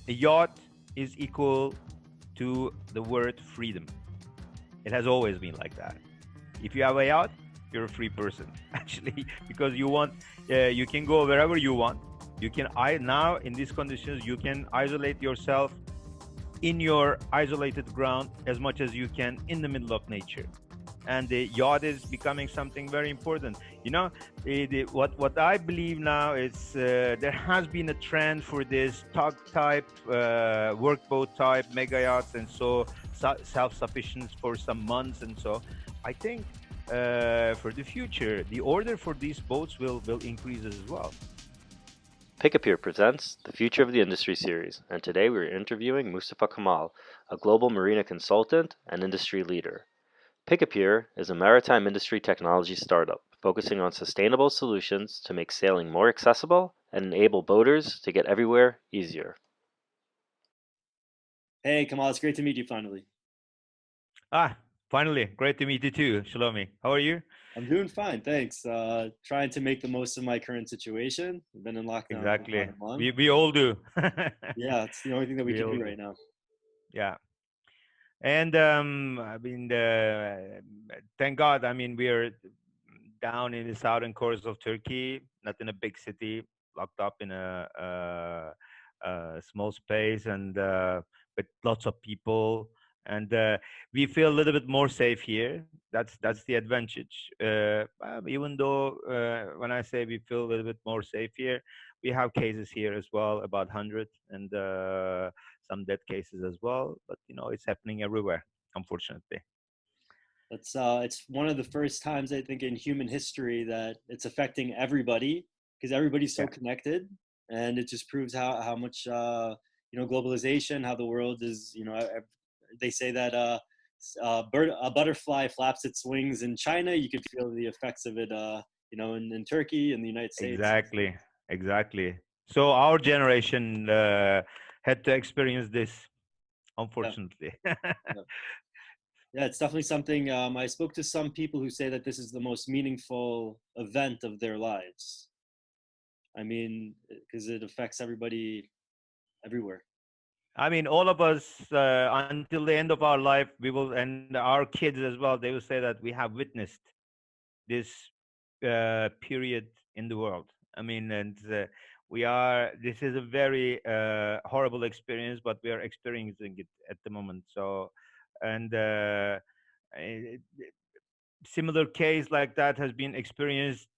A yacht is equal to the word freedom. It has always been like that. If you have a yacht, you're a free person, actually, because you can go wherever you want. You can, now in these conditions, you can isolate yourself in your isolated ground as much as you can in the middle of nature. And the yacht is becoming something very important. What I believe now is there has been a trend for this tug type, workboat type, mega yachts, and so self-sufficient for some months, and so I think for the future, the order for these boats will increase as well. Pick a Pier presents the Future of the Industry series, and today we are interviewing Mustafa Kemal, a global marina consultant and industry leader. Pick a Pier is a maritime industry technology startup focusing on sustainable solutions to make sailing more accessible and enable boaters to get everywhere easier. Hey, Kamal, it's great to meet you finally. Ah, finally, great to meet you too, Shalomi. How are you? I'm doing fine, thanks. Trying to make the most of my current situation. I've been in lockdown for about Exactly. a month. We all do. Yeah, it's the only thing that we We can all do do. right now. Yeah. And I mean, thank God. I mean, we are down in the southern coast of Turkey, not in a big city, locked up in a small space, and with lots of people. And we feel a little bit more safe here. That's the advantage. Even though when I say we feel a little bit more safe here, we have cases here as well, about 100, and some dead cases as well. But it's happening everywhere, unfortunately. It's one of the first times I think in human history that it's affecting everybody because everybody's so Yeah, connected, and it just proves how much globalization, how the world is. They say that a butterfly flaps its wings in China. You could feel the effects of it, in Turkey and the United States. exactly, exactly. So our generation had to experience this, Yeah, unfortunately. yeah, yeah. It's definitely something. I spoke to some people who say that this is the most meaningful event of their lives. I mean, because it affects everybody everywhere. I mean, all of us, until the end of our life, we will, and our kids as well, they will say that we have witnessed this period in the world. I mean, and this is a very horrible experience, but we are experiencing it at the moment. So, and a similar case like that has been experienced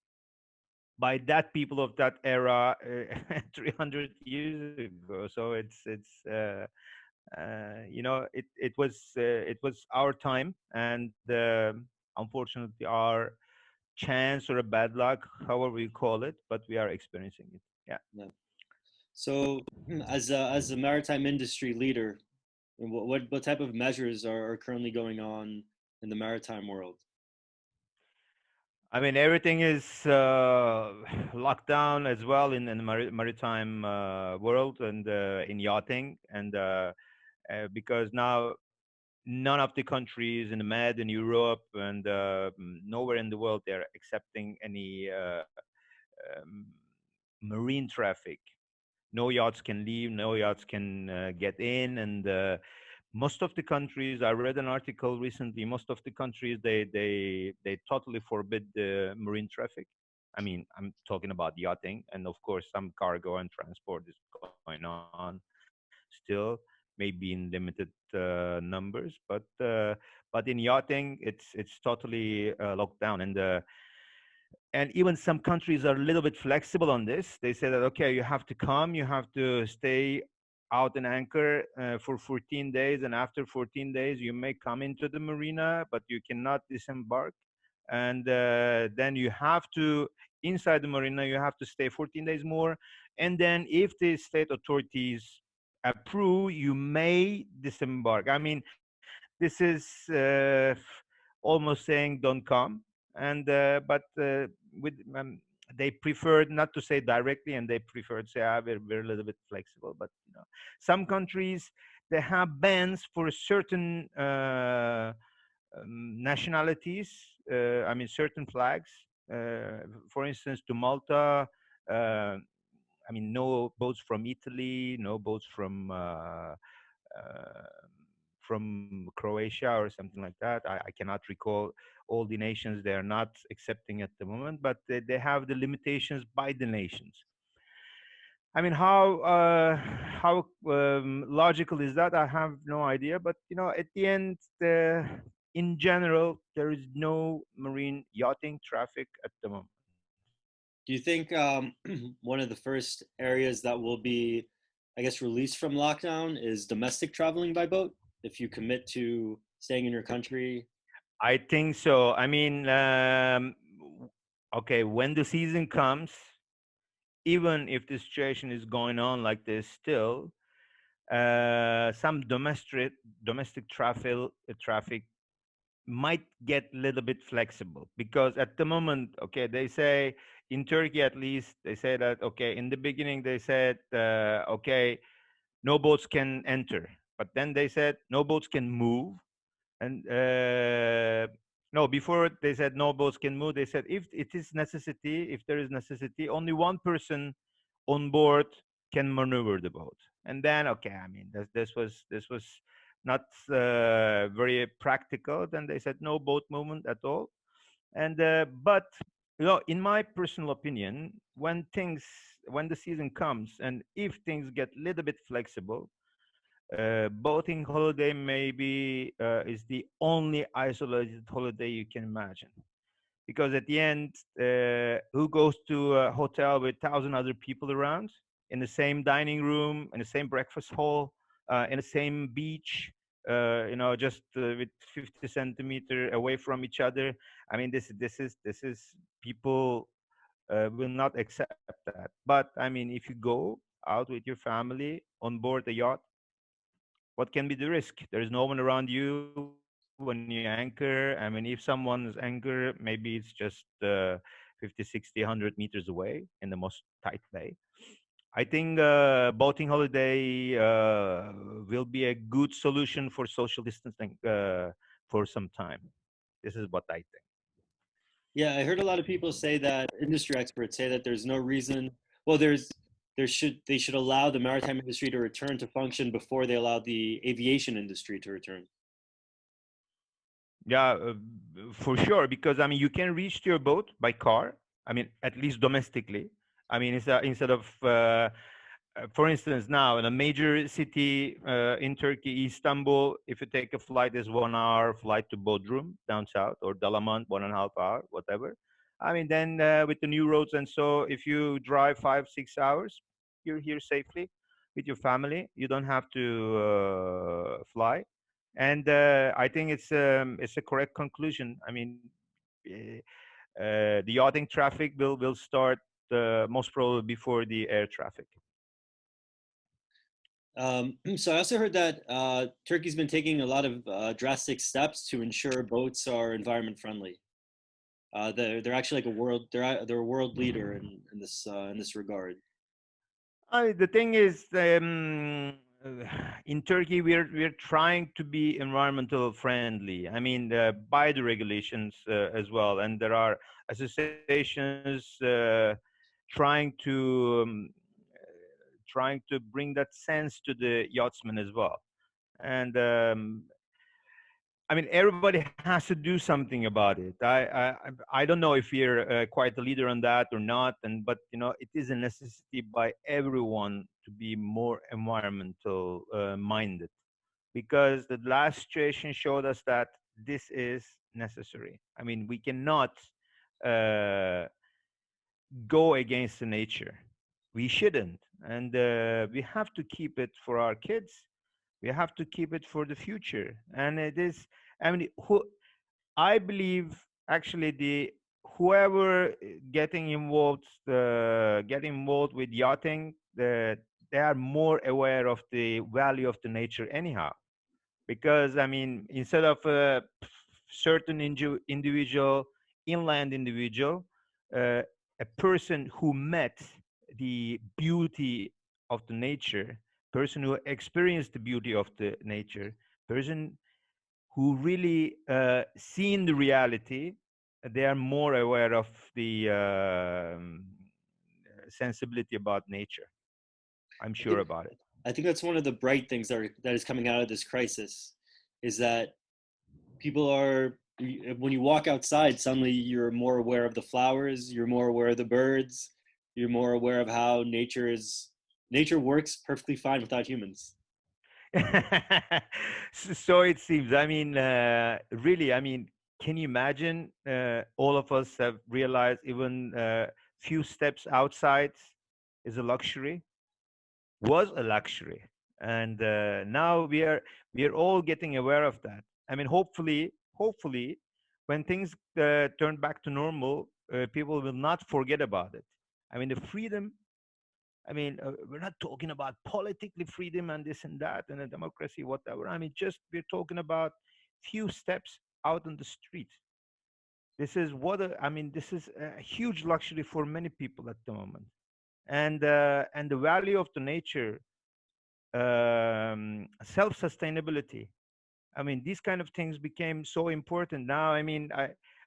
by that people of that era 300 years ago. So it was our time, and unfortunately our chance or a bad luck, however we call it, but we are experiencing it. Yeah. Yeah. So, as a maritime industry leader, what type of measures are currently going on in the maritime world? I mean, everything is locked down as well in the maritime world, and in yachting, and because now none of the countries in the Med in Europe and nowhere in the world they're accepting any um, marine traffic. No yachts can leave, no yachts can get in, and most of the countries. I read an article recently. Most of the countries they totally forbid the marine traffic. I mean, I'm talking about yachting, and of course, some cargo and transport is going on still, maybe in limited numbers, but in yachting, it's totally locked down, and even some countries are a little bit flexible on this. They say that okay, you have to come, you have to stay out and anchor for 14 days, and after 14 days you may come into the marina, but you cannot disembark. And then you have to, inside the marina, you have to stay 14 days more. And then if the state authorities approve, you may disembark. I mean, this is almost saying don't come. And but with they preferred not to say directly, and they preferred to say, we're a little bit flexible. But some countries, they have bans for certain nationalities. I mean, certain flags. For instance, to Malta, uh, I mean, no boats from Italy, no boats uh, from Croatia or something like that. I cannot recall all the nations they are not accepting at the moment, but they have the limitations by the nations. I mean, how logical is that? I have no idea. But at the end, in general, there is no marine yachting traffic at the moment. Do you think one of the first areas that will be, I guess, released from lockdown is domestic traveling by boat? If you commit to staying in your country. I think so. I mean, okay, when the season comes, even if the situation is going on like this still, some domestic traffic might get a little bit flexible, because at the moment, okay, they say in Turkey, at least they say that, okay, in the beginning they said, okay, no boats can enter, but then they said no boats can move. And no, before they said no boats can move, they said if it is necessity, if there is necessity, only one person on board can maneuver the boat. And then, okay, I mean, this was not very practical. Then they said no boat movement at all. And but in my personal opinion, when the season comes, and if things get a little bit flexible, boating holiday maybe is the only isolated holiday you can imagine. Because at the end, who goes to a hotel with 1,000 other people around, in the same dining room, in the same breakfast hall, in the same beach, just with 50 centimeter away from each other? I mean, this is people will not accept that. But I mean, if you go out with your family on board a yacht, what can be the risk? There is no one around you when you anchor. I mean, if someone's anchor, maybe it's just 50, 60, 100 meters away in the most tight way. I think boating holiday will be a good solution for social distancing for some time. This is what I think. Yeah, I heard a lot of people say that, industry experts say that there's no reason. Well, they should allow the maritime industry to return to function before they allow the aviation industry to return. Yeah, for sure. Because I mean, you can reach to your boat by car. I mean, at least domestically. I mean, instead of, for instance, now in a major city in Turkey, Istanbul, if you take a flight, is 1 hour flight to Bodrum down south, or Dalaman, 1.5 hour, whatever. I mean, then with the new roads, and so if you drive 5, 6 hours, you're here safely with your family. You don't have to fly. And I think it's a correct conclusion. I mean, uh, the yachting traffic will start most probably before the air traffic. So I also heard that Turkey's been taking a lot of drastic steps to ensure boats are environment friendly. They're actually like a world they're a world leader in this regard. The thing is, in Turkey, we're trying to be environmental friendly. I mean, by the regulations as well, and there are associations trying to trying to bring that sense to the yachtsmen as well. And I mean, everybody has to do something about it. I don't know if you're quite a leader on that or not, and but it is a necessity by everyone to be more environmental minded, because the last situation showed us that this is necessary. I mean, we cannot uh, go against the nature. We shouldn't, and we have to keep it for our kids. We have to keep it for the future, and it is. I mean, I believe actually the whoever getting involved with yachting, they are more aware of the value of the nature anyhow. Because I mean, instead of a certain individual, inland individual, uh, a person who met the beauty of the nature, person who experienced the beauty of the nature, person who really seen the reality, they are more aware of the sensibility about nature. I'm I sure think about it. I think that's one of the bright things that is coming out of this crisis, is that people are, when you walk outside, suddenly you're more aware of the flowers, you're more aware of the birds, you're more aware of how nature works perfectly fine without humans. So it seems. I mean, really. I mean, can you imagine? All of us have realized even few steps outside is a luxury. Was a luxury, and now we are all getting aware of that. I mean, hopefully, when things turn back to normal, people will not forget about it. I mean, the freedom. I mean, we're not talking about politically freedom and this and that and a democracy, whatever. I mean, just we're talking about few steps out on the street. This is I mean, this is a huge luxury for many people at the moment, and the value of the nature, self sustainability. I mean, these kind of things became so important now. I mean,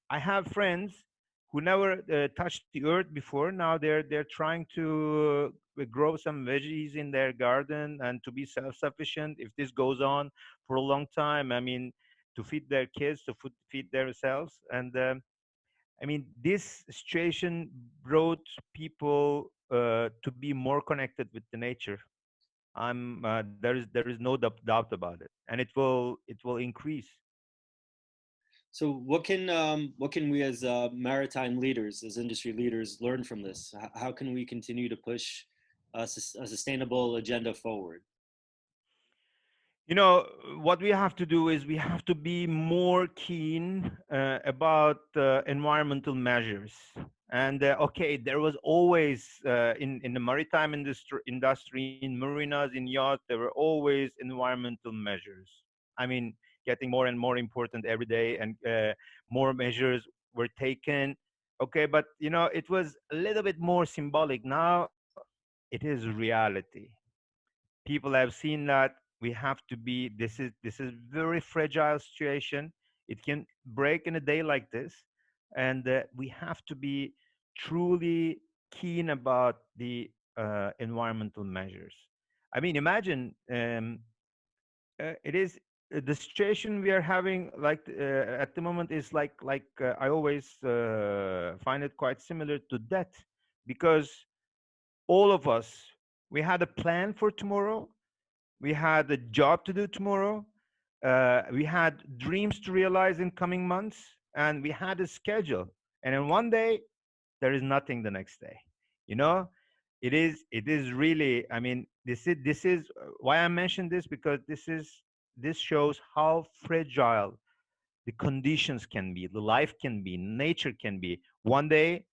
I have friends who never touched the earth before. Now they're trying to grow some veggies in their garden and to be self-sufficient. If this goes on for a long time, I mean, to feed their kids, to feed themselves, and I mean, this situation brought people to be more connected with the nature. There is no doubt about it, and it will increase. So what can we as maritime leaders, as industry leaders, learn from this? How can we continue to push a sustainable agenda forward? You know, what we have to do is we have to be more keen about environmental measures. And okay, there was always in the maritime industry, in marinas, in yachts, there were always environmental measures. I mean, getting more and more important every day, and more measures were taken. Okay, but you know, it was a little bit more symbolic. Now it is reality. People have seen that we have to be, this is very fragile situation. It can break in a day like this, and we have to be truly keen about the environmental measures. I mean, imagine, it is the situation we are having, like at the moment, is like I always find it quite similar to death, because all of us, we had a plan for tomorrow, we had a job to do tomorrow, we had dreams to realize in coming months, and we had a schedule. And in one day, there is nothing the next day. You know, it is really. I mean, this is why I mentioned this, because this shows how fragile the conditions can be, the life can be, nature can be. One day,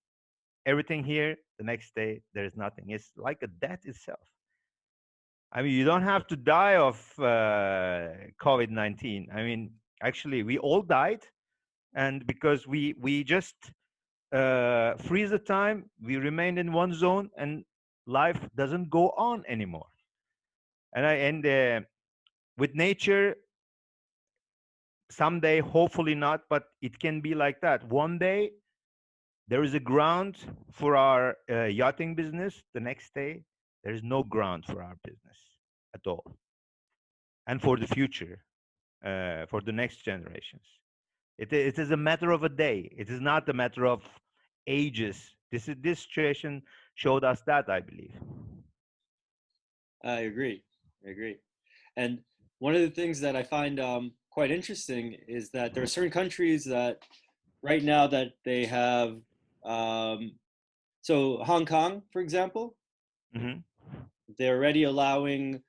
everything here. The next day, there is nothing. It's like a death itself. I mean, you don't have to die of COVID-19. I mean, actually, we all died, and because we just freeze the time, we remained in one zone, and life doesn't go on anymore. And with nature, someday, hopefully not, but it can be like that. One day, there is a ground for our yachting business. The next day, there is no ground for our business at all, and for the future, for the next generations. It is a matter of a day. It is not a matter of ages. This situation showed us that, I believe. I agree. I agree. And one of the things that I find quite interesting is that there are certain countries that right now that they have, um, so Hong Kong, for example, Hmm. they're already allowing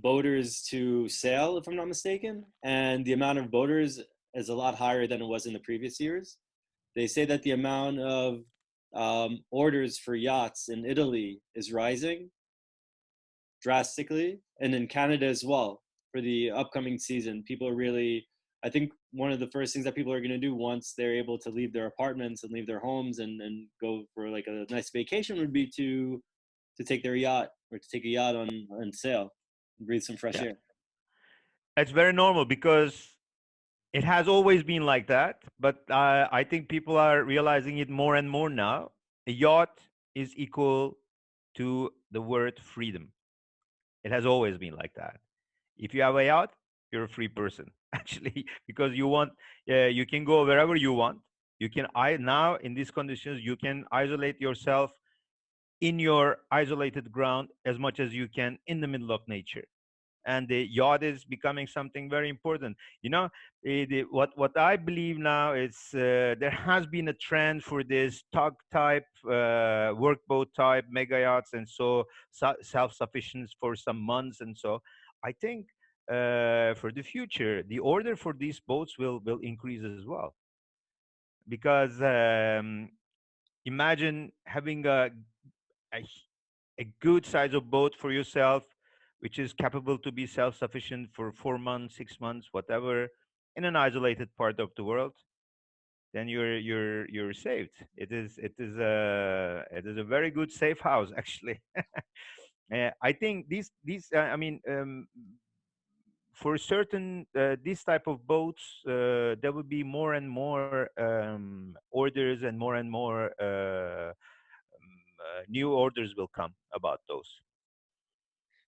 boaters to sail, if I'm not mistaken, and the amount of boaters is a lot higher than it was in the previous years. They say that the amount of orders for yachts in Italy is rising drastically, and in Canada as well for the upcoming season. People are really, I think one of the first things that people are going to do once they're able to leave their apartments and leave their homes and go for like a nice vacation would be to take their yacht or to take a yacht on sail and breathe some fresh Yeah, air. it's very normal because it has always been like that. But I think people are realizing it more and more now. A yacht is equal to the word freedom. It has always been like that. If you have a yacht, you're a free person, actually, because you can go wherever you want. You can, I now in these conditions, you can isolate yourself in your isolated ground as much as you can in the middle of nature. And the yacht is becoming something very important. You know, what I believe now is there has been a trend for this tug type, workboat type, mega yachts, and self-sufficient for some months, and so I think for the future, the order for these boats will increase as well, because imagine having a a good size of boat for yourself, which is capable to be self-sufficient for 4 months, 6 months, whatever, in an isolated part of the world. Then you're saved. It is a very good safe house, actually. I think these I mean for certain these type of boats, there will be more and more orders, and more new orders will come about those.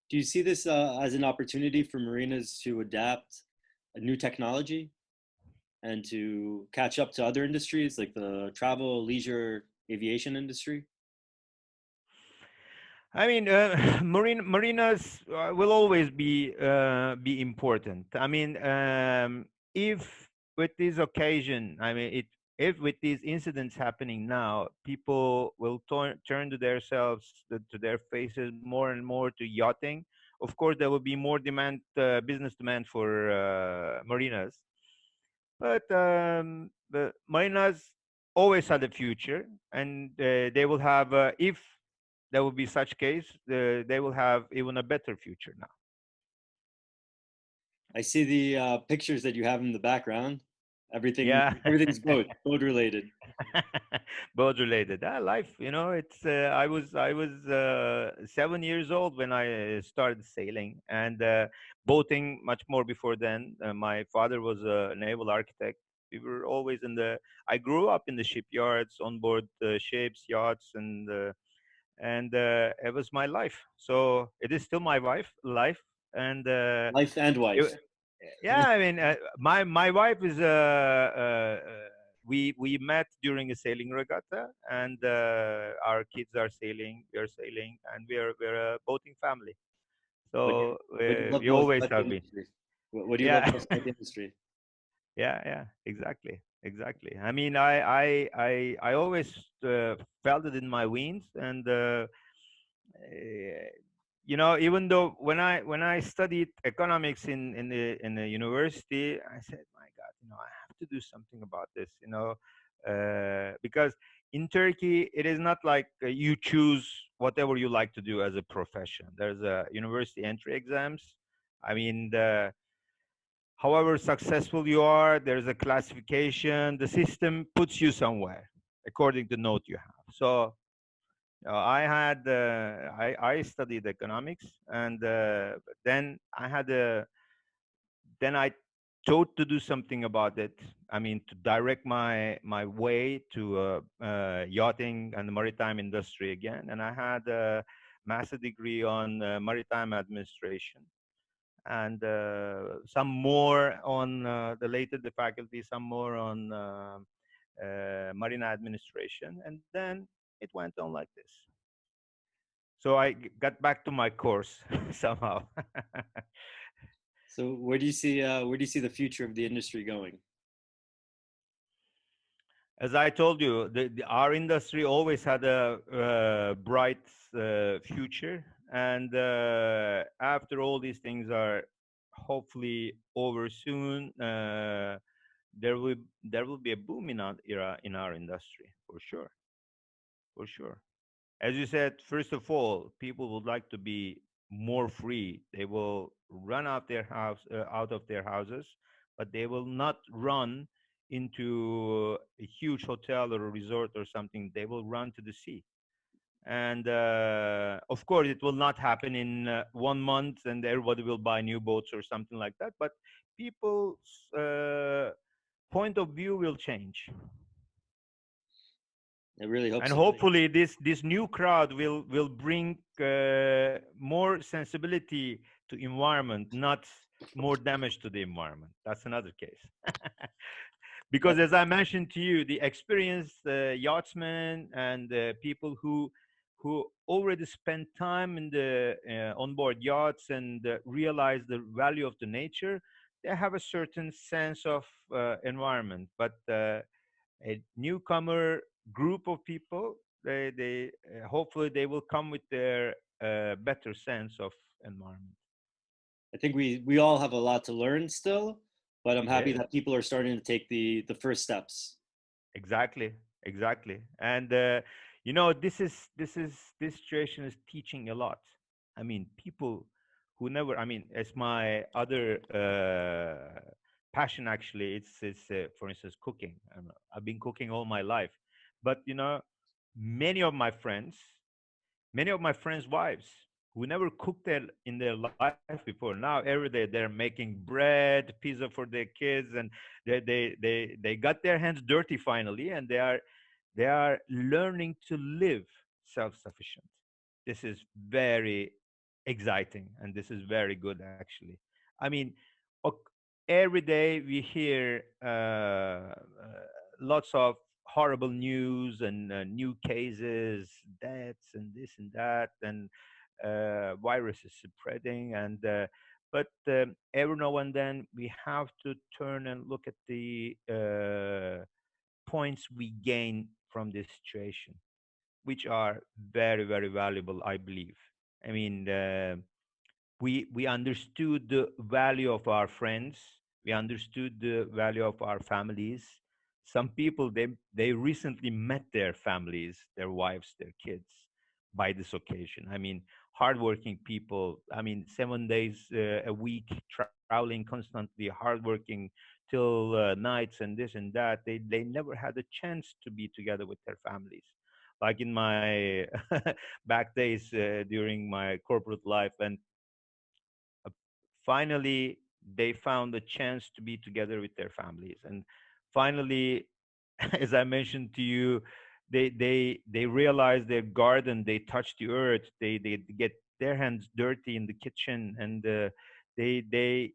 Do you see this as an opportunity for marinas to adapt a new technology and to catch up to other industries like the travel, leisure, aviation industry? I mean, marinas will always be important. I mean, if with this occasion, I mean, if with these incidents happening now, people will turn to themselves, to their faces more and more to yachting. Of course, there will be more demand, business demand for marinas. But the marinas always had a future, and they will have, if there will be such case, they will have even a better future now. I see the pictures that you have in the background. Yeah. Everything's boat related. Both related. Life, it's I was 7 years old when I started sailing, and boating much more before then. My father was a naval architect. We were always I grew up in the shipyards, on board ships, yachts, and it was my life. So it is still my life, and Life and wife. it, yeah, I mean, my wife is we met during a sailing regatta, and our kids are sailing. We are sailing, and we're a boating family. What do So what do you love we most always about the have been. industry? What do you love Yeah. most about the industry? Yeah, exactly, exactly. I mean, I always felt it in my veins, and even though when I studied economics in the university, I said, my God, I have to do something about this, because in Turkey it is not like you choose whatever you like to do as a profession. There's a university entry exams. I mean, however successful you are, there's a classification. The system puts you somewhere according to note you have. So I studied economics, and then I thought to do something about it. I mean, to direct my way to yachting and the maritime industry again. And I had a master degree on maritime administration, and some more on the faculty, some more on marina administration, and then it went on like this. So I got back to my course somehow. So where do you see the future of the industry going? As I told you, our industry always had a bright future, and after all these things are hopefully over soon, there will be a boom in our era in our industry, for sure, for sure. As you said, first of all, people would like to be more free. They will run out of their houses, but they will not run into a huge hotel or a resort or something. They will run to the sea. And of course, it will not happen in 1 month, and everybody will buy new boats or something like that. But people's point of view will change. I really hope And so. hopefully this new crowd will bring more sensibility to environment, not more damage to the environment. That's another case. That, Because as I mentioned to you, the experienced yachtsmen and people who already spend time in the onboard yachts and realize the value of the nature, they have a certain sense of environment. But a newcomer group of people, they hopefully they will come with their better sense of environment. I think we all have a lot to learn still, but I'm happy Yes. that people are starting to take the first steps. Exactly, exactly. And this situation is teaching a lot. I mean, people who never. I mean, as my other passion actually, it's for instance cooking. I've been cooking all my life, but many of my friends, many of my friends' wives who never cooked in their life before. Now every day they're making bread, pizza for their kids, and they got their hands dirty finally, and they are learning to live self-sufficient. This is very exciting, and this is very good actually. I mean, ok- every day we hear lots of horrible news and new cases, deaths, and this and that, and virus is spreading. And but every now and then we have to turn and look at the points we gain from this situation, which are very, very valuable, I believe. I mean, we understood the value of our friends. We understood the value of our families. Some people, they recently met their families, their wives, their kids, by this occasion. I mean, hardworking people. I mean, 7 days a week, traveling constantly, hardworking till nights and this and that. They never had a chance to be together with their families, like in my back days during my corporate life. And uh, finally they found a chance to be together with their families. And finally, as I mentioned to you, they realize their garden, they touch the earth, they get their hands dirty in the kitchen. And they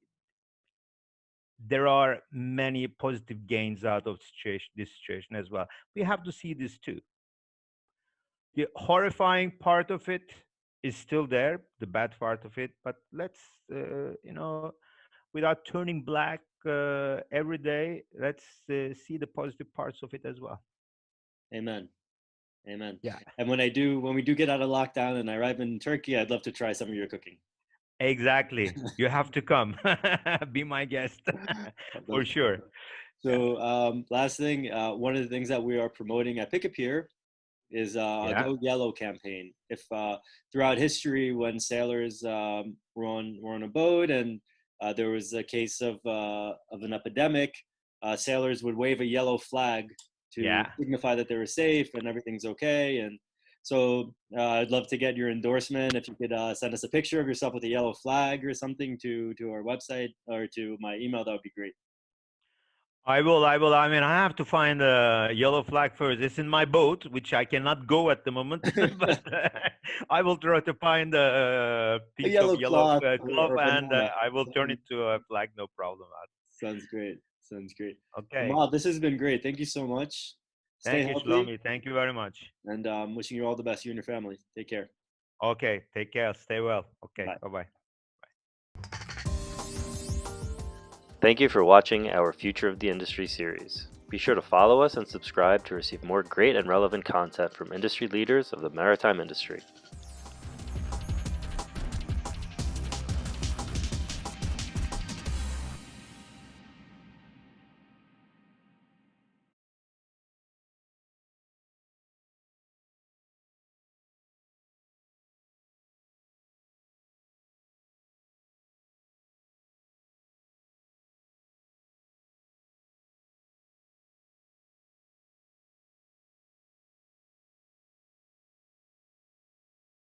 there are many positive gains out of this situation as well. We have to see this too. The horrifying part of it is still there, the bad part of it, but let's without turning black every day, let's see the positive parts of it as well. Amen. Amen. Yeah, And when we do get out of lockdown and I arrive in Turkey, I'd love to try some of your cooking. exactly. You have to come. Be my guest. I'd love For to try sure. that. Yeah. So, last thing, one of the things that we are promoting at Pick a Pier is a Yeah. Go Yellow campaign. If throughout history, when sailors were on a boat and there was a case of an epidemic, sailors would wave a yellow flag to Yeah. signify that they were safe and everything's okay. And so I'd love to get your endorsement. If you could send us a picture of yourself with a yellow flag or something to our website or to my email, that would be great. I will. I will. I mean, I have to find a yellow flag first. It's in my boat, which I cannot go at the moment, but I will try to find a A piece of yellow yellow cloth cloth, or and banana. I will turn it to a flag. No problem. Sounds great. Sounds great. Okay. Kamal, this has been great. Thank you so much. Stay Thank you, healthy, Shlomi. Thank you very much. and wishing you all the best, you and your family. Take care. Okay. Take care. Stay well. Okay. Bye. Bye bye. Thank you for watching our Future of the Industry series. Be sure to follow us and subscribe to receive more great and relevant content from industry leaders of the maritime industry.